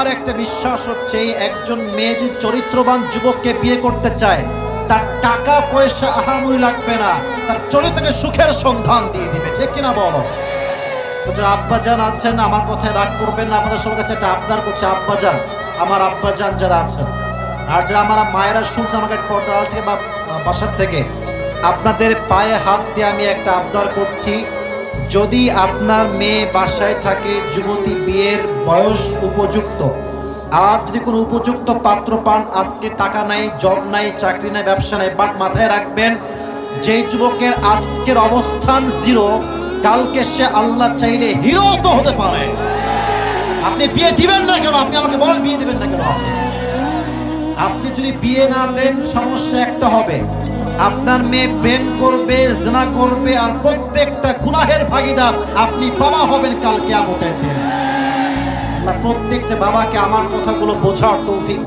আমার একটা বিশ্বাস হচ্ছে একজন মেয়ে যদি চরিত্রবান যুবককে বিয়ে করতে চায়, তার টাকা পয়সা আহামরি লাগবে না, তার চরিত্রকে সুখের সন্ধান দিয়ে দিবে। ঠিক কিনা বলো? যারা আব্বাজান আছেন আমার কথায় রাগ করবেন না, আপনাদের সবার কাছে একটা আবদার করছে, আব্বাজান, আমার আব্বাজান যারা আছেন আর যারা আমার মায়েরা শুনছে আমাকে পর্দার থেকে বা বাসার থেকে, আপনাদের পায়ে হাত দিয়ে আমি একটা আবদার করছি, যদি আপনার মেয়ে বাসায় থাকে, যুবতী, বিয়ের বয়স উপযুক্ত, আর যদি কোনো উপযুক্ত পাত্র পান, আজকে টাকা নাই, জব নাই, চাকরি নাই, ব্যবসা নাই, বাট মাথায় রাখবেন যেই যুবকের আজকের অবস্থান জিরো, কালকে সে আল্লাহ চাইলে হিরো তো হতে পারে। আপনি বিয়ে দিবেন না কেন? আপনি আমাকে বলেন বিয়ে দিবেন না কেন? আপনি যদি বিয়ে না দেন সমস্যা একটা হবে, আপনার মেয়ে প্রেম করবে, জিনা করবে, আর প্রত্যেকটা গুনাহের ভাগীদার আপনি বাবা হবেন কাল কিয়ামতের দিন। আল্লাহ প্রত্যেকটা বাবাকে আমার কথাগুলো বোঝার তৌফিক